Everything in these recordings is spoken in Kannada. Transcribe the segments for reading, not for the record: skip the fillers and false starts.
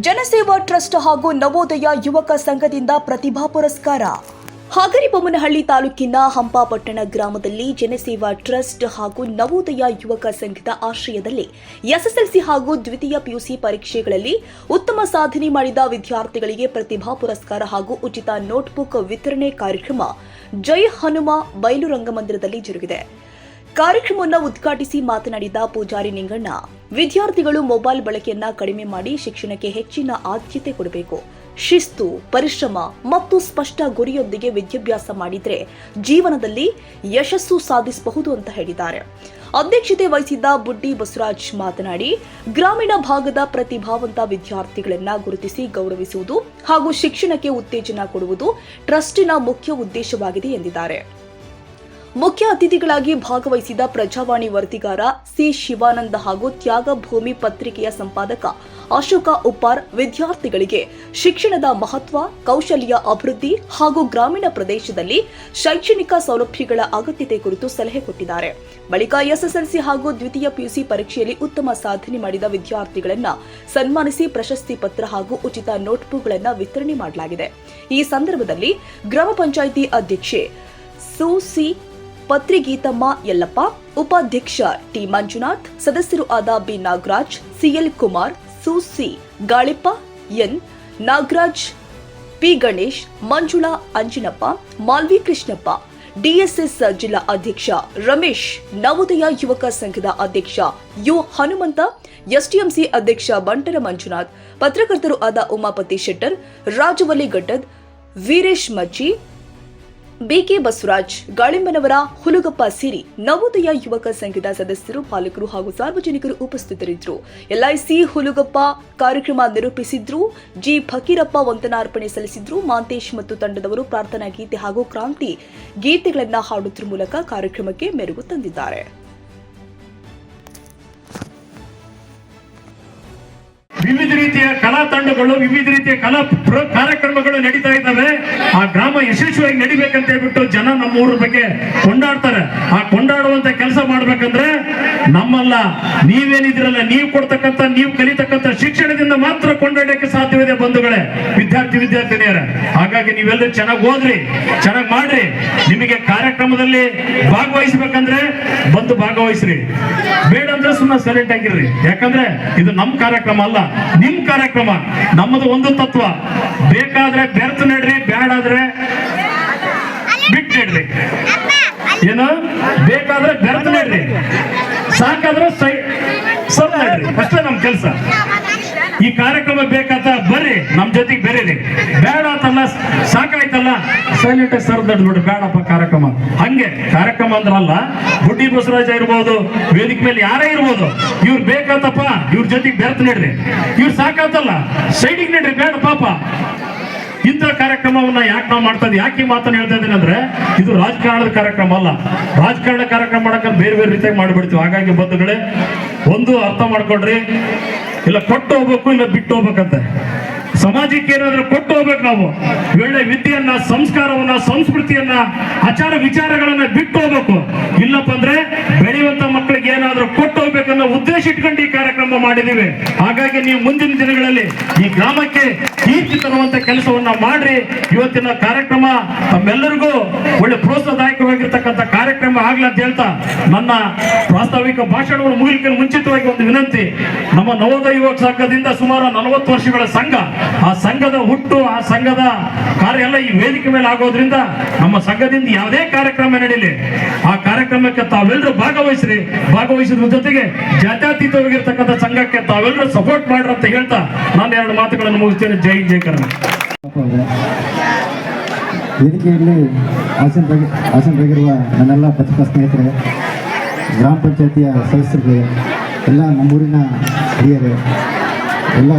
ಜನಸೇವಾ ಟ್ರಸ್ಟ್ ಹಾಗೂ ನವೋದಯ ಯುವಕ ಸಂಘದಿಂದ ಪ್ರತಿಭಾ ಪುರಸ್ಕಾರ. ಹಗರಿಬೊಮ್ಮನಹಳ್ಳಿ ತಾಲೂಕಿನ ಹಂಪಾಪಟ್ಟಣ ಗ್ರಾಮದಲ್ಲಿ ಜನಸೇವಾ ಟ್ರಸ್ಟ್ ಹಾಗೂ ನವೋದಯ ಯುವಕ ಸಂಘದ ಆಶ್ರಯದಲ್ಲಿ ಎಸ್ಎಸ್ಎಲ್ಸಿ ಹಾಗೂ ದ್ವಿತೀಯ ಪಿಯುಸಿ ಪರೀಕ್ಷೆಗಳಲ್ಲಿ ಉತ್ತಮ ಸಾಧನೆ ಮಾಡಿದ ವಿದ್ಯಾರ್ಥಿಗಳಿಗೆ ಪ್ರತಿಭಾ ಪುರಸ್ಕಾರ ಹಾಗೂ ಉಚಿತ ನೋಟ್ಬುಕ್ ವಿತರಣೆ ಕಾರ್ಯಕ್ರಮ ಜೈ ಹನುಮ ಬಯಲು ರಂಗಮಂದಿರದಲ್ಲಿ ಜರುಗಿದೆ. ಕಾರ್ಯಕ್ರಮವನ್ನು ಉದ್ಘಾಟಿಸಿ ಮಾತನಾಡಿದ ಪೂಜಾರಿ ನಿಂಗಣ್ಣ, ವಿದ್ಯಾರ್ಥಿಗಳು ಮೊಬೈಲ್ ಬಳಕೆಯನ್ನ ಕಡಿಮೆ ಮಾಡಿ ಶಿಕ್ಷಣಕ್ಕೆ ಹೆಚ್ಚಿನ ಆದ್ಯತೆ ಕೊಡಬೇಕು. ಶಿಸ್ತು, ಪರಿಶ್ರಮ ಮತ್ತು ಸ್ಪಷ್ಟ ಗುರಿಯೊಂದಿಗೆ ವಿದ್ಯಾಭ್ಯಾಸ ಮಾಡಿದ್ರೆ ಜೀವನದಲ್ಲಿ ಯಶಸ್ಸು ಸಾಧಿಸಬಹುದು ಅಂತ ಹೇಳಿದ್ದಾರೆ. ಅಧ್ಯಕ್ಷತೆ ವಹಿಸಿದ್ದ ಬುಡ್ಡಿ ಬಸವರಾಜ್ ಮಾತನಾಡಿ, ಗ್ರಾಮೀಣ ಭಾಗದ ಪ್ರತಿಭಾವಂತ ವಿದ್ಯಾರ್ಥಿಗಳನ್ನ ಗುರುತಿಸಿ ಗೌರವಿಸುವುದು ಹಾಗೂ ಶಿಕ್ಷಣಕ್ಕೆ ಉತ್ತೇಜನ ಕೊಡುವುದು ಟ್ರಸ್ಟಿನ ಮುಖ್ಯ ಉದ್ದೇಶವಾಗಿದೆ ಎಂದಿದ್ದಾರೆ. ಮುಖ್ಯ ಅತಿಥಿಗಳಾಗಿ ಭಾಗವಹಿಸಿದ ಪ್ರಜಾವಾಣಿ ವರದಿಗಾರ ಸಿ ಶಿವಾನಂದ ಹಾಗೂ ತ್ಯಾಗ ಭೂಮಿ ಪತ್ರಿಕೆಯ ಸಂಪಾದಕ ಅಶೋಕ ಉಪ್ಪಾರ್ ವಿದ್ಯಾರ್ಥಿಗಳಿಗೆ ಶಿಕ್ಷಣದ ಮಹತ್ವ, ಕೌಶಲ್ಯ ಅಭಿವೃದ್ಧಿ ಹಾಗೂ ಗ್ರಾಮೀಣ ಪ್ರದೇಶದಲ್ಲಿ ಶೈಕ್ಷಣಿಕ ಸೌಲಭ್ಯಗಳ ಅಗತ್ಯತೆ ಕುರಿತು ಸಲಹೆ ಕೊಟ್ಟಿದ್ದಾರೆ. ಬಳಿಕ ಎಸ್ಎಸ್ಎಲ್ಸಿ ಹಾಗೂ ದ್ವಿತೀಯ ಪಿಯುಸಿ ಪರೀಕ್ಷೆಯಲ್ಲಿ ಉತ್ತಮ ಸಾಧನೆ ಮಾಡಿದ ವಿದ್ಯಾರ್ಥಿಗಳನ್ನು ಸನ್ಮಾನಿಸಿ ಪ್ರಶಸ್ತಿ ಪತ್ರ ಹಾಗೂ ಉಚಿತ ನೋಟ್ಬುಕ್ಗಳನ್ನು ವಿತರಣೆ ಮಾಡಲಾಗಿದೆ. ಈ ಸಂದರ್ಭದಲ್ಲಿ ಗ್ರಾಮ ಪಂಚಾಯಿತಿ ಅಧ್ಯಕ್ಷೆ ಸುಸಿ ಪತ್ರಿಗೀತಮ್ಮ ಯಲ್ಲಪ್ಪ, ಉಪಾಧ್ಯಕ್ಷ ಟಿ ಮಂಜುನಾಥ್, ಸದಸ್ಯರು ಆದ B Nagaraj, C L Kumar, Susi Galippa, N Nagaraj, P Ganesh, Manjula Anjanappa, Malvi Krishnappa, D S S ಜಿಲ್ಲಾ ಅಧ್ಯಕ್ಷ ರಮೇಶ್, ನವೋದಯ ಯುವಕ ಸಂಘದ ಅಧ್ಯಕ್ಷ ಯು ಹನುಮಂತ, ಎಸ್ಟಿಎಂಸಿ ಅಧ್ಯಕ್ಷ ಬಂಟರ ಮಂಜುನಾಥ್, ಪತ್ರಕರ್ತರು ಆದ ಉಮಾಪತಿ ಶೆಟ್ಟರ್, ರಾಜವಲ್ಲಿ ಗಡ್ಡದ್, ವೀರೇಶ್ ಮಜ್ಜಿ, ಬಿಕೆ ಬಸವರಾಜ್, ಗಾಳಿಂಬನವರ, ಹುಲುಗಪ್ಪ ಸಿರಿ, ನವೋದಯ ಯುವಕ ಸಂಘದ ಸದಸ್ಯರು, ಪಾಲಕರು ಹಾಗೂ ಸಾರ್ವಜನಿಕರು ಉಪಸ್ಥಿತರಿದ್ದರು. ಎಲ್ಐಸಿ ಹುಲುಗಪ್ಪ ಕಾರ್ಯಕ್ರಮ ನಿರೂಪಿಸಿದ್ರು. ಜಿ ಫಕೀರಪ್ಪ ವಂದನಾರ್ಪಣೆ ಸಲ್ಲಿಸಿದ್ರು. ಮಾಂತೇಶ್ ಮತ್ತು ತಂಡದವರು ಪ್ರಾರ್ಥನಾ ಗೀತೆ ಹಾಗೂ ಕ್ರಾಂತಿ ಗೀತೆಗಳನ್ನು ಹಾಡುವುದರ ಮೂಲಕ ಕಾರ್ಯಕ್ರಮಕ್ಕೆ ಮೆರುಗು ತಂದಿದ್ದಾರೆ. ವಿವಿಧ ರೀತಿಯ ಕಲಾ ತಂಡಗಳು, ವಿವಿಧ ರೀತಿಯ ಕಲಾ ಕಾರ್ಯಕ್ರಮಗಳು ನಡೀತಾ ಇದ್ದಾವೆ. ಆ ಗ್ರಾಮ ಯಶಸ್ವಿಯಾಗಿ ನಡಿಬೇಕಂತ ಹೇಳ್ಬಿಟ್ಟು ಜನ ನಮ್ಮ ಊರ ಬಗ್ಗೆ ಕೊಂಡಾಡ್ತಾರೆ. ಆ ಕೊಂಡಾಡುವಂತ ಕೆಲಸ ಮಾಡ್ಬೇಕಂದ್ರೆ ನಮ್ಮಲ್ಲ, ನೀವೇನಿದ್ರಲ್ಲ, ನೀವು ಕೊಡ್ತಕ್ಕಂಥ, ನೀವು ಕಲಿತಕ್ಕಂಥ ಶಿಕ್ಷಣದಿಂದ ಮಾತ್ರ ಕೊಂಡಾಡಕ್ಕೆ ಸಾಧ್ಯವಿದೆ ಬಂಧುಗಳೇ, ವಿದ್ಯಾರ್ಥಿನಿಯರ. ಹಾಗಾಗಿ ನೀವೆಲ್ಲರೂ ಚೆನ್ನಾಗಿ ಓದ್ರಿ, ಚೆನ್ನಾಗಿ ಮಾಡ್ರಿ. ನಿಮಗೆ ಕಾರ್ಯಕ್ರಮದಲ್ಲಿ ಭಾಗವಹಿಸ್ಬೇಕಂದ್ರೆ ಬಂದು ಭಾಗವಹಿಸ್ರಿ, ಬೇಡ ಅಂದ್ರೆ ಸುಮ್ಮನೆ ಸೈಲೆಂಟ್ ಆಗಿರ್ರಿ. ಯಾಕಂದ್ರೆ ಇದು ನಮ್ಮ ಕಾರ್ಯಕ್ರಮ ಅಲ್ಲ, ನಿಮ್ ಕಾರ್ಯಕ್ರಮ. ನಮ್ಮದು ಒಂದು ತತ್ವ, ಬೇಕಾದ್ರೆ ಬೆರ್ತು ನಡ್ರಿ, ಬ್ಯಾಡಾದ್ರೆ ಬಿಟ್ಟು ನಡ್ರಿ. ಏನು ಬೇಕಾದ್ರೆ ಬೆರ್ತು ನಡ್ರಿ, ಸಾಕಾದ್ರೆ ಸರ್ ನಡ್ರಿ, ಅಷ್ಟೇ ನಮ್ ಕೆಲಸ. ಈ ಕಾರ್ಯಕ್ರಮ ಬೇಕಾತ ಬರ್ರಿ, ನಮ್ ಜೊತೆಗೆ ಬೆರೀರಿ. ಬೇಡ ಅಂತಲ್ಲ, ಸಾಕಾಯ್ತಲ್ಲ, ಸೈಲೆಂಟ್ ಆಗಿ ಸರ್ ನಡ್ ನೋಡ್ರಿ, ಬೇಡಪ್ಪ ಕಾರ್ಯಕ್ರಮ. ಹಂಗೆ ಕಾರ್ಯಕ್ರಮ ಅಂದ್ರಲ್ಲ, ಬುಡ್ಡಿ ಬಸವರಾಜ ಇರ್ಬೋದು, ವೇದಿಕೆ ಮೇಲೆ ಯಾರೇ ಇರ್ಬೋದು, ಇವ್ರು ಬೇಕಾತಪ್ಪ, ಇವ್ರ ಜೊತೆಗೆ ಬೆರ್ತು ನಡ್ರಿ. ಇವ್ರು ಸಾಕಾತಲ್ಲ, ಸೈಡಿಗೆ ನಡ್ರಿ, ಬೇಡ ಪಾಪ. ಇಂಥ ಕಾರ್ಯಕ್ರಮವನ್ನ ಯಾಕೆ ನಾವು ಮಾಡ್ತಾ ಇದ್ದೀವಿ, ಯಾಕೆ ಮಾತನ್ನು ಹೇಳ್ತಾ ಇದ್ದೀನಿ ಅಂದ್ರೆ, ಇದು ರಾಜಕಾರಣದ ಕಾರ್ಯಕ್ರಮ ಅಲ್ಲ. ರಾಜಕಾರಣ ಕಾರ್ಯಕ್ರಮ ಮಾಡಕ್ಕೆ ಬೇರೆ ಬೇರೆ ರೀತಿಯಾಗಿ ಮಾಡಿಬಿಡ್ತೀವಿ. ಹಾಗಾಗಿ ಬಂಧುಗಳೇ, ಒಂದು ಅರ್ಥ ಮಾಡ್ಕೊಡ್ರಿ, ಇಲ್ಲ ಕೊಟ್ಟು ಹೋಗ್ಬೇಕು, ಇಲ್ಲ ಬಿಟ್ಟು ಹೋಗ್ಬೇಕಂತ. ಸಮಾಜಕ್ಕೆ ಏನಾದ್ರೂ ಕೊಟ್ಟು ಹೋಗ್ಬೇಕು. ನಾವು ಒಳ್ಳೆ ವಿದ್ಯೆಯನ್ನ, ಸಂಸ್ಕಾರವನ್ನ, ಸಂಸ್ಕೃತಿಯನ್ನ, ಆಚಾರ ವಿಚಾರಗಳನ್ನ ಬಿಟ್ಟು ಹೋಗ್ಬೇಕು. ಇಲ್ಲಪ್ಪ ಅಂದ್ರೆ ಬೆಳೆಯುವಂತ ಮಕ್ಕಳಿಗೆ ಏನಾದ್ರೂ ಕೊಟ್ಟು ಹೋಗ್ಬೇಕನ್ನೋ ಉದ್ದೇಶ ಇಟ್ಕೊಂಡು ಈ ಕಾರ್ಯಕ್ರಮ ಮಾಡಿದೀವಿ. ಹಾಗಾಗಿ ನೀವು ಮುಂದಿನ ದಿನಗಳಲ್ಲಿ ಈ ಗ್ರಾಮಕ್ಕೆ ಕೀರ್ತಿ ತರುವಂತ ಕೆಲಸವನ್ನ ಮಾಡ್ರಿ. ಇವತ್ತಿನ ಕಾರ್ಯಕ್ರಮ ತಮ್ಮೆಲ್ಲರಿಗೂ ಒಳ್ಳೆ ಪ್ರೋತ್ಸಾಹದಾಯಕವಾಗಿರ್ತಕ್ಕಂಥ ಕಾರ್ಯಕ್ರಮ ಆಗ್ಲಿ ಅಂತ ಹೇಳ್ತಾ, ನನ್ನ ಪ್ರಾಸ್ತಾವಿಕ ಭಾಷಣವನ್ನು ಮುಗಿಲಿಕ್ಕೆ ಮುಂಚಿತವಾಗಿ ಒಂದು ವಿನಂತಿ. ನಮ್ಮ ನವೋದಯ ಯುವಕ ಸಂಘದಿಂದ ಸುಮಾರು 40 ವರ್ಷಗಳ ಸಂಘ, ಆ ಸಂಘದ ಹುಟ್ಟು, ಆ ಸಂಘದ ಕಾರ್ಯ ಎಲ್ಲ ಈ ವೇದಿಕೆ ಮೇಲೆ ಆಗೋದ್ರಿಂದ ನಮ್ಮ ಸಂಘದಿಂದ ಯಾವುದೇ ಕಾರ್ಯಕ್ರಮ ನಡೀಲಿ, ಆ ಕಾರ್ಯಕ್ರಮಕ್ಕೆ ತಾವೆಲ್ಲರೂ ಭಾಗವಹಿಸ್ರಿ. ಭಾಗವಹಿಸಿದ್ರ ಜೊತೆಗೆ ಜಾತ್ಯತೀತವಾಗಿರ್ತಕ್ಕಂಥ ಸಂಘಕ್ಕೆ ತಾವೆಲ್ಲರೂ ಸಪೋರ್ಟ್ ಮಾಡ್ರಿ ಅಂತ ಹೇಳ್ತಾ ನಾನು 2 ಮಾತುಗಳನ್ನು ಮುಗಿಸ್ತೇನೆ. ಜೈ ಜೈ ಕರ್ನಾಟಕ. ವೇದಿಕೆಯಲ್ಲಿ ಆಸೀನರಾಗಿರುವ ನನ್ನೆಲ್ಲ ಪತ್ರಿಕಾ ಸ್ನೇಹಿತರೆ, ಗ್ರಾಮ ಪಂಚಾಯತಿಯ ಸದಸ್ಯರಿಗೆ, ಎಲ್ಲ ನಮ್ಮೂರಿನ ಹಿರಿಯರೇ, ಎಲ್ಲ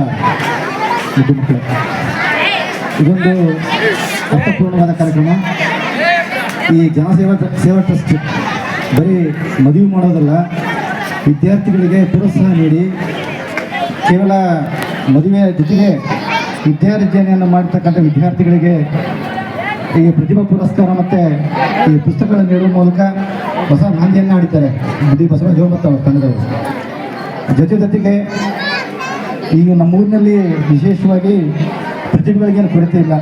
ಮಕ್ಕಳು, ಇದೊಂದು ಅರ್ಥಪೂರ್ಣವಾದ ಕಾರ್ಯಕ್ರಮ. ಈ ಸೇವಾ ಟ್ರಸ್ಟ್ ಬರೀ ಮದುವೆ ಮಾಡೋದಲ್ಲ, ವಿದ್ಯಾರ್ಥಿಗಳಿಗೆ ಪ್ರೋತ್ಸಾಹ ನೀಡಿ ಕೇವಲ ಮದುವೆಯ ಜೊತೆಗೆ ವಿದ್ಯಾರ್ಜನೆಯನ್ನು ಮಾಡತಕ್ಕಂಥ ವಿದ್ಯಾರ್ಥಿಗಳಿಗೆ ಈ ಪ್ರತಿಭಾ ಪುರಸ್ಕಾರ ಮತ್ತು ಈ ಪುಸ್ತಕಗಳನ್ನು ನೀಡುವ ಮೂಲಕ ಹೊಸ ನಾಂದಿಯನ್ನು ಆಡಿದ್ದಾರೆ ಬುಡ್ಡಿ ಬಸವರಾಜ ಮತ್ತು ಅವರ ತಂಡದವರು. ಜೊತೆಗೆ ಈಗ ನಮ್ಮೂರಿನಲ್ಲಿ ವಿಶೇಷವಾಗಿ ಪ್ರತಿಭೆಗಳಿಗೇನು ಕೊರತೆ ಇಲ್ಲ.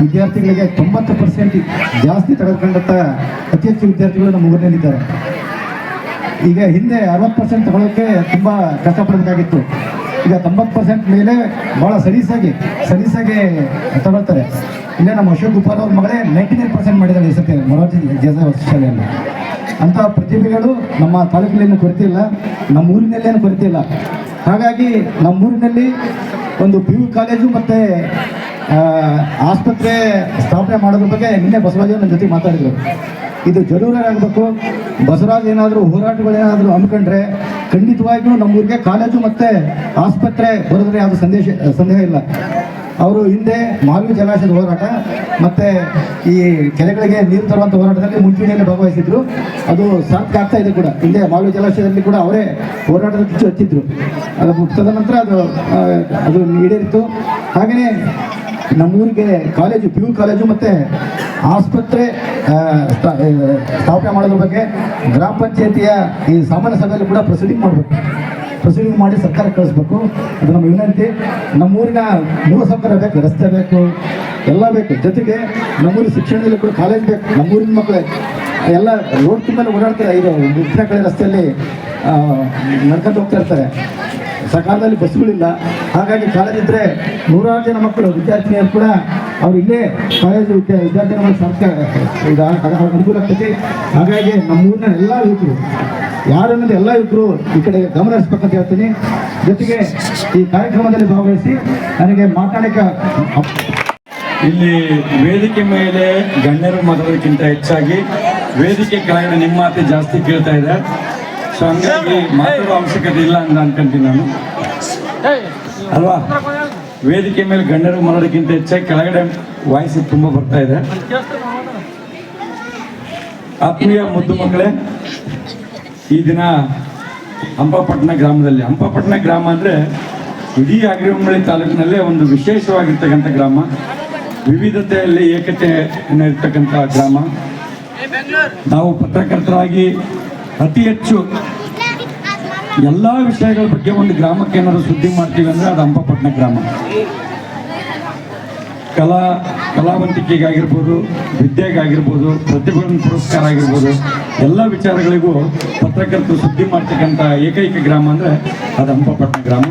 ವಿದ್ಯಾರ್ಥಿಗಳಿಗೆ 90% ಜಾಸ್ತಿ ತೆಗೆದುಕೊಂಡಂಥ ಅತಿ ಹೆಚ್ಚು ವಿದ್ಯಾರ್ಥಿಗಳು ನಮ್ಮ ಊರಿನಲ್ಲಿದ್ದಾರೆ. ಈಗ ಹಿಂದೆ 60% ತಗೊಳ್ಳೋಕ್ಕೆ ತುಂಬ ಕಷ್ಟಪಡಬೇಕಾಗಿತ್ತು. ಈಗ 90% ಮೇಲೆ ಭಾಳ ಸಲೀಸಾಗಿ ತಗೊಳ್ತಾರೆ. ಇಲ್ಲೇ ನಮ್ಮ ಅಶೋಕ್ ಗುಪ್ಪಾರ್ ಅವ್ರ ಮಗಳೇ 99% ಮಾಡಿದ್ದಾರೆ ಈ ಸತಿ ಮೊರಾರ್ಜಿ ದೇಸಾಯಿ ಶಾಲೆಯಲ್ಲಿ. ಅಂಥ ಪ್ರತಿಭೆಗಳು ನಮ್ಮ ತಾಲೂಕಿನಲ್ಲಿ ಕೊರತೆ ಇಲ್ಲ, ನಮ್ಮ ಊರಿನಲ್ಲೇನು ಕೊರತೆ ಇಲ್ಲ. ಹಾಗಾಗಿ ನಮ್ಮೂರಿನಲ್ಲಿ ಒಂದು PU ಕಾಲೇಜು ಮತ್ತು ಆಸ್ಪತ್ರೆ ಸ್ಥಾಪನೆ ಮಾಡೋದ್ರ ಬಗ್ಗೆ ನಿನ್ನೆ ಬಸವರಾಜ್ ನನ್ನ ಜೊತೆ ಮಾತಾಡಿದರು. ಇದು ಜರೂರಾಗಬೇಕು. ಬಸವರಾಜ್ ಏನಾದರೂ ಹೋರಾಟಗಳೇನಾದರೂ ಹಮ್ಮಿಕೊಂಡ್ರೆ ಖಂಡಿತವಾಗಿಯೂ ನಮ್ಮೂರಿಗೆ ಕಾಲೇಜು ಮತ್ತು ಆಸ್ಪತ್ರೆ ಬರೋದ್ರೆ ಯಾವುದು ಸಂದೇಹ ಇಲ್ಲ. ಅವರು ಹಿಂದೆ ಮಾಲ್ವಿ ಜಲಾಶಯದ ಹೋರಾಟ ಮತ್ತು ಈ ಕೆರೆಗಳಿಗೆ ನೀರು ತರುವಂಥ ಹೋರಾಟದಲ್ಲಿ ಮುಂಚೂಣಿಯಲ್ಲಿ ಭಾಗವಹಿಸಿದ್ರು. ಅದು ಸಾರ್ಥಕ ಆಗ್ತಾ ಇದೆ ಕೂಡ. ಹಿಂದೆ ಮಾಲ್ವಿ ಜಲಾಶಯದಲ್ಲಿ ಕೂಡ ಅವರೇ ಹೋರಾಟದ ಕಿಚ್ಚು ಹಚ್ಚಿದ್ರು. ತದನಂತರ ಅದು ಈಡೇರಿತ್ತು. ಹಾಗೆಯೇ ನಮ್ಮೂರಿಗೆ ಕಾಲೇಜು PU ಕಾಲೇಜು ಮತ್ತು ಆಸ್ಪತ್ರೆ ಸ್ಥಾಪನೆ ಮಾಡೋದ್ರ ಬಗ್ಗೆ ಗ್ರಾಮ ಪಂಚಾಯತಿಯ ಈ ಸಾಮಾನ್ಯ ಸಭೆಯಲ್ಲಿ ಕೂಡ ಪ್ರೊಸೀಡಿಂಗ್ ಮಾಡಬೇಕು. ಪ್ರೊಸೀಡಿಂಗ್ ಮಾಡಿ ಸರ್ಕಾರಕ್ಕೆ ಕಳಿಸ್ಬೇಕು. ಅದು ನಮ್ಮ ವಿನಂತಿ. ನಮ್ಮೂರಿನ ಮೂಲಸೌಕರ್ಯ ಬೇಕು, ರಸ್ತೆ ಬೇಕು, ಎಲ್ಲ ಬೇಕು. ಜೊತೆಗೆ ನಮ್ಮೂರಿನ ಶಿಕ್ಷಣದಲ್ಲಿ ಕೂಡ ಕಾಲೇಜ್ ಬೇಕು. ನಮ್ಮೂರಿನ ಮಕ್ಕಳು ಎಲ್ಲ ರೋಡ್ ತುಂಬ ಓಡಾಡ್ತಾರೆ. ಇದು ಉತ್ತರ ಕಡೆ ರಸ್ತೆಯಲ್ಲಿ ನಡ್ಕೊಂಡು ಹೋಗ್ತಾ ಇರ್ತಾರೆ. ಸಕಾಲದಲ್ಲಿ ಬಸ್ಗಳಿಲ್ಲ. ಹಾಗಾಗಿ ಕಾಲೇಜ್ ಇದ್ದರೆ 100 ಜನ ಮಕ್ಕಳು ವಿದ್ಯಾರ್ಥಿನಿಯರು ಕೂಡ ಅವ್ರು ಇಲ್ಲೇ ಕಾಲೇಜು ವಿದ್ಯಾರ್ಥಿಗಳ ಅನುಕೂಲ ಆಗ್ತೈತಿ. ಹಾಗಾಗಿ ನಮ್ಮೂರಿನ ಎಲ್ಲ ಯುವಕರು ಯಾರನ್ನೋದು ಎಲ್ಲ ಯುವಕರು ಈ ಕಡೆ ಗಮನ ಹರಿಸ್ಬೇಕಂತ ಹೇಳ್ತೀನಿ. ಜೊತೆಗೆ ಈ ಕಾರ್ಯಕ್ರಮದಲ್ಲಿ ಭಾಗವಹಿಸಿ ನನಗೆ ಮಾತಾಡೋಕ್ಕೆ ಇಲ್ಲಿ ವೇದಿಕೆ ಮೇಲೆ ಗಣ್ಯರು ಮಾತಾಡೋದಕ್ಕಿಂತ ಹೆಚ್ಚಾಗಿ ವೇದಿಕೆ ಕೆಳಗಡೆ ನಿಮ್ಮ ಮಾತೆ ಜಾಸ್ತಿ ಕೇಳ್ತಾ ಇದೆ. ಸೊ ಹಂಗಾಗಿ ಮಾತಾಡೋ ಅವಶ್ಯಕತೆ ಇಲ್ಲ ಅಂತ ಅನ್ಕೊಂತೀನಿ ನಾನು, ಅಲ್ವಾ? ವೇದಿಕೆ ಮೇಲೆ ಗಣ್ಯರು ಮಾಡೋದಕ್ಕಿಂತ ಹೆಚ್ಚಾಗಿ ಕೆಳಗಡೆ ವಾಯ್ಸ್ ತುಂಬ ಬರ್ತಾ ಇದೆ. ಆತ್ಮೀಯ ಮುದ್ದು ಮಕ್ಕಳೇ, ಈ ದಿನ ಹಂಪಾಪಟ್ಟಣ ಗ್ರಾಮದಲ್ಲಿ, ಹಂಪಾಪಟ್ಟಣ ಗ್ರಾಮ ಅಂದರೆ ಇಡೀ ಅಗ್ರಿಬೊಮ್ಮಳ್ಳಿ ತಾಲೂಕಿನಲ್ಲೇ ಒಂದು ವಿಶೇಷವಾಗಿರ್ತಕ್ಕಂಥ ಗ್ರಾಮ. ವಿವಿಧತೆಯಲ್ಲಿ ಏಕತೆಯನ್ನು ಇರ್ತಕ್ಕಂಥ ಗ್ರಾಮ. ನಾವು ಪತ್ರಕರ್ತರಾಗಿ ಅತಿ ಹೆಚ್ಚು ಎಲ್ಲ ವಿಷಯಗಳ ಬಗ್ಗೆ ಒಂದು ಗ್ರಾಮಕ್ಕೆ ಏನಾದರೂ ಸುದ್ದಿ ಮಾಡ್ತೀವಿ ಅಂದರೆ ಅದು ಹಂಪಾಪಟ್ಟಣ ಗ್ರಾಮ. ಕಲಾವಂತಿಕೆಗಾಗಿರ್ಬೋದು, ವಿದ್ಯೆಗಾಗಿರ್ಬೋದು, ಪ್ರತಿಭಟನೆ ಪುರಸ್ಕಾರ ಆಗಿರ್ಬೋದು, ಎಲ್ಲ ವಿಚಾರಗಳಿಗೂ ಪತ್ರಕರ್ತರು ಸುದ್ದಿ ಮಾಡ್ತಕ್ಕಂಥ ಏಕೈಕ ಗ್ರಾಮ ಅಂದರೆ ಅದು ಹಂಪಾಪಟ್ಟಣ ಗ್ರಾಮ.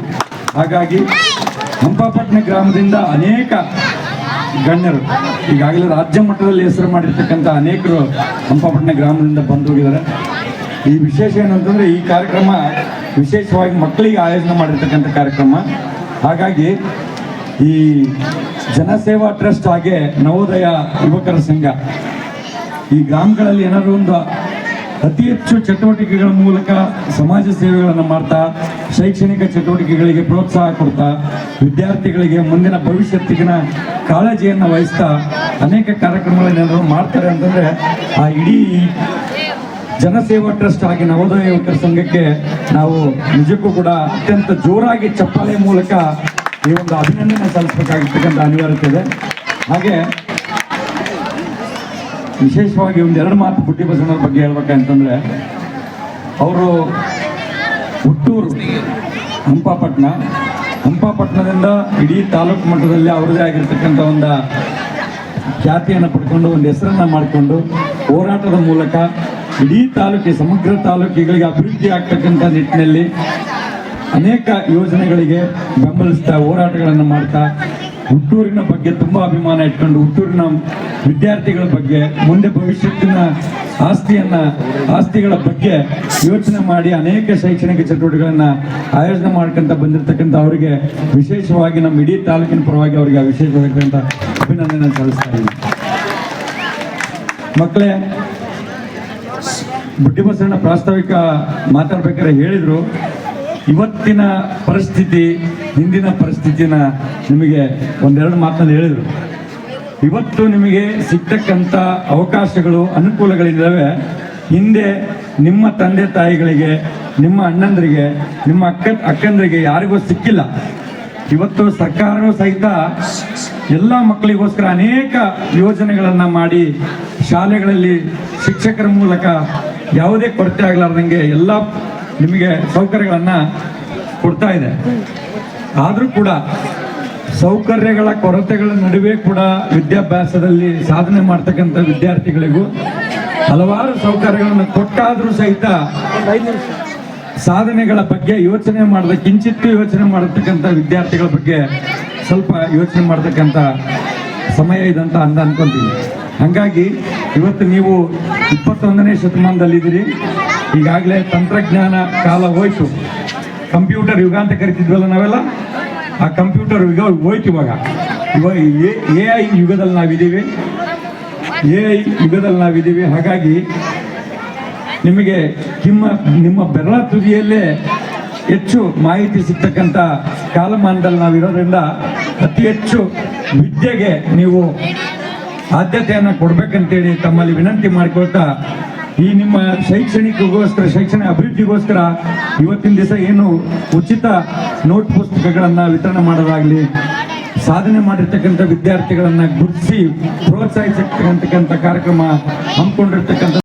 ಹಾಗಾಗಿ ಹಂಪಾಪಟ್ಟಣ ಗ್ರಾಮದಿಂದ ಅನೇಕ ಗಣ್ಯರು, ಈಗಾಗಲೇ ರಾಜ್ಯ ಮಟ್ಟದಲ್ಲಿ ಹೆಸರು ಮಾಡಿರ್ತಕ್ಕಂಥ ಅನೇಕರು ಹಂಪಾಪಟ್ಟಣ ಗ್ರಾಮದಿಂದ ಬಂದು ಹೋಗಿದ್ದಾರೆ. ಈ ವಿಶೇಷ ಏನಂತಂದರೆ ಈ ಕಾರ್ಯಕ್ರಮ ವಿಶೇಷವಾಗಿ ಮಕ್ಕಳಿಗೆ ಆಯೋಜನೆ ಮಾಡಿರ್ತಕ್ಕಂಥ ಕಾರ್ಯಕ್ರಮ. ಹಾಗಾಗಿ ಈ ಜನಸೇವಾ ಟ್ರಸ್ಟ್ ಹಾಗೆ ನವೋದಯ ಯುವಕರ ಸಂಘ ಈ ಗ್ರಾಮಗಳಲ್ಲಿ ಏನಾದರೂ ಒಂದು ಅತಿ ಹೆಚ್ಚು ಚಟುವಟಿಕೆಗಳ ಮೂಲಕ ಸಮಾಜ ಸೇವೆಗಳನ್ನು ಮಾಡ್ತಾ, ಶೈಕ್ಷಣಿಕ ಚಟುವಟಿಕೆಗಳಿಗೆ ಪ್ರೋತ್ಸಾಹ ಕೊಡ್ತಾ, ವಿದ್ಯಾರ್ಥಿಗಳಿಗೆ ಮುಂದಿನ ಭವಿಷ್ಯತ್ತಿನ ಕಾಳಜಿಯನ್ನು ವಹಿಸ್ತಾ ಅನೇಕ ಕಾರ್ಯಕ್ರಮಗಳನ್ನೇನಾದರೂ ಮಾಡ್ತಾರೆ ಅಂತಂದರೆ ಆ ಇಡೀ ಜನಸೇವಾ ಟ್ರಸ್ಟ್ ಹಾಗೆ ನವೋದಯ ಯುವಕರ ಸಂಘಕ್ಕೆ ನಾವು ನಿಜಕ್ಕೂ ಕೂಡ ಅತ್ಯಂತ ಜೋರಾಗಿ ಚಪ್ಪಾಳೆ ಮೂಲಕ ಈ ಒಂದು ಅಭಿನಂದನೆ ಸಲ್ಲಿಸಬೇಕಾಗಿರ್ತಕ್ಕಂಥ ಅನಿವಾರ್ಯತೆ ಇದೆ. ಹಾಗೆ ವಿಶೇಷವಾಗಿ ಒಂದೆರಡು ಮಾತು ಬುಡ್ಡಿ ಬಸವಣ್ಣವ್ರ ಬಗ್ಗೆ ಹೇಳ್ಬೇಕಂತಂದರೆ, ಅವರು ಹುಟ್ಟೂರು ಹಂಪಾಪಟ್ಟಣದಿಂದ ಇಡೀ ತಾಲೂಕು ಮಟ್ಟದಲ್ಲಿ ಅವರದೇ ಆಗಿರ್ತಕ್ಕಂಥ ಒಂದು ಖ್ಯಾತಿಯನ್ನು ಪಡ್ಕೊಂಡು, ಒಂದು ಹೆಸರನ್ನು ಮಾಡಿಕೊಂಡು ಹೋರಾಟದ ಮೂಲಕ ಇಡೀ ಸಮಗ್ರ ತಾಲೂಕುಗಳಿಗೆ ಅಭಿವೃದ್ಧಿ ಆಗ್ತಕ್ಕಂಥ ನಿಟ್ಟಿನಲ್ಲಿ ಅನೇಕ ಯೋಜನೆಗಳಿಗೆ ಬೆಂಬಲಿಸ್ತಾ ಹೋರಾಟಗಳನ್ನು ಮಾಡ್ತಾ, ಹುಟ್ಟೂರಿನ ಬಗ್ಗೆ ತುಂಬ ಅಭಿಮಾನ ಇಟ್ಕೊಂಡು, ಹುಟ್ಟೂರಿನ ವಿದ್ಯಾರ್ಥಿಗಳ ಬಗ್ಗೆ, ಮುಂದೆ ಭವಿಷ್ಯತ್ತಿನ ಆಸ್ತಿಗಳ ಬಗ್ಗೆ ಯೋಚನೆ ಮಾಡಿ ಅನೇಕ ಶೈಕ್ಷಣಿಕ ಚಟುವಟಿಕೆಗಳನ್ನು ಆಯೋಜನೆ ಮಾಡ್ಕೊಂತ ಬಂದಿರತಕ್ಕಂಥ ಅವರಿಗೆ ವಿಶೇಷವಾಗಿ ನಮ್ಮ ಇಡೀ ತಾಲೂಕಿನ ಪರವಾಗಿ ಅವರಿಗೆ ವಿಶೇಷವಾಗಿರ್ತಕ್ಕಂಥ ಅಭಿನಂದನೆ ಸಲ್ಲಿಸ್ತಾ ಇದ್ದೀನಿ. ಮಕ್ಕಳೇ, ಬುಡ್ಡಿ ಬಸವಣ್ಣ ಪ್ರಾಸ್ತಾವಿಕ ಮಾತಾಡ್ಬೇಕಾದ್ರೆ ಹೇಳಿದರು, ಇವತ್ತಿನ ಪರಿಸ್ಥಿತಿ ಹಿಂದಿನ ಪರಿಸ್ಥಿತಿನ ನಿಮಗೆ ಒಂದೆರಡು ಮಾತಲ್ಲಿ ಹೇಳಿದರು. ಇವತ್ತು ನಿಮಗೆ ಸಿಗ್ತಕ್ಕಂಥ ಅವಕಾಶಗಳು, ಅನುಕೂಲಗಳಿದ್ದಾವೆ. ಹಿಂದೆ ನಿಮ್ಮ ತಂದೆ ತಾಯಿಗಳಿಗೆ, ನಿಮ್ಮ ಅಣ್ಣಂದರಿಗೆ, ನಿಮ್ಮ ಅಕ್ಕಂದರಿಗೆ ಯಾರಿಗೂ ಸಿಕ್ಕಿಲ್ಲ. ಇವತ್ತು ಸರ್ಕಾರವೂ ಸಹಿತ ಎಲ್ಲ ಮಕ್ಕಳಿಗೋಸ್ಕರ ಅನೇಕ ಯೋಜನೆಗಳನ್ನು ಮಾಡಿ ಶಾಲೆಗಳಲ್ಲಿ ಶಿಕ್ಷಕರ ಮೂಲಕ ಯಾವುದೇ ಕೊರತೆ ಆಗಲಾರ್ದಂಗೆ ಎಲ್ಲ ನಿಮಗೆ ಸೌಕರ್ಯಗಳನ್ನು ಕೊಡ್ತಾ ಇದೆ. ಆದರೂ ಕೂಡ ಸೌಕರ್ಯಗಳ ಕೊರತೆಗಳ ನಡುವೆ ಕೂಡ ವಿದ್ಯಾಭ್ಯಾಸದಲ್ಲಿ ಸಾಧನೆ ಮಾಡ್ತಕ್ಕಂಥ ವಿದ್ಯಾರ್ಥಿಗಳಿಗೂ ಹಲವಾರು ಸೌಕರ್ಯಗಳನ್ನು ಕೊಟ್ಟಾದರೂ ಸಹಿತ ಸಾಧನೆಗಳ ಬಗ್ಗೆ ಯೋಚನೆ ಮಾಡದ ಕಿಂಚಿತ್ತು ಯೋಚನೆ ಮಾಡತಕ್ಕಂಥ ವಿದ್ಯಾರ್ಥಿಗಳ ಬಗ್ಗೆ ಸ್ವಲ್ಪ ಯೋಚನೆ ಮಾಡತಕ್ಕಂಥ ಸಮಯ ಇದಂತ ಅನ್ಕೊಂತೀನಿ. ಹಾಗಾಗಿ ಇವತ್ತು ನೀವು 21ನೇ ಶತಮಾನದಲ್ಲಿದ್ದೀರಿ. ಈಗಾಗಲೇ ತಂತ್ರಜ್ಞಾನ ಕಾಲ ಹೋಯ್ತು, ಕಂಪ್ಯೂಟರ್ ಯುಗ ಅಂತ ಕರಿತಿದ್ವಲ್ಲ ನಾವೆಲ್ಲ, ಆ ಕಂಪ್ಯೂಟರ್ ಯುಗ ಹೋಯ್ತು. ಇವಾಗ AI ಯುಗದಲ್ಲಿ ನಾವಿದ್ದೀವಿ. ಹಾಗಾಗಿ ನಿಮಗೆ ನಿಮ್ಮ ಬೆರಳ ತುದಿಯಲ್ಲೇ ಹೆಚ್ಚು ಮಾಹಿತಿ ಸಿಗ್ತಕ್ಕಂಥ ಕಾಲಮಾನದಲ್ಲಿ ನಾವಿರೋದ್ರಿಂದ ಅತಿ ಹೆಚ್ಚು ವಿದ್ಯೆಗೆ ನೀವು ಆದ್ಯತೆಯನ್ನು ಕೊಡ್ಬೇಕಂತೇಳಿ ತಮ್ಮಲ್ಲಿ ವಿನಂತಿ ಮಾಡಿಕೊಳ್ತಾ, ಈ ನಿಮ್ಮ ಶೈಕ್ಷಣಿಕ ಅಭಿವೃದ್ಧಿಗೋಸ್ಕರ ಇವತ್ತಿನ ದಿವಸ ಏನು ಉಚಿತ ನೋಟ್ ಪುಸ್ತಕಗಳನ್ನು ವಿತರಣೆ ಮಾಡೋದಾಗಲಿ, ಸಾಧನೆ ಮಾಡಿರ್ತಕ್ಕಂಥ ವಿದ್ಯಾರ್ಥಿಗಳನ್ನು ಗುರುತಿಸಿ ಪ್ರೋತ್ಸಾಹಿಸತಕ್ಕಂಥ ಕಾರ್ಯಕ್ರಮ ಹಮ್ಮಿಕೊಂಡಿರ್ತಕ್ಕಂಥ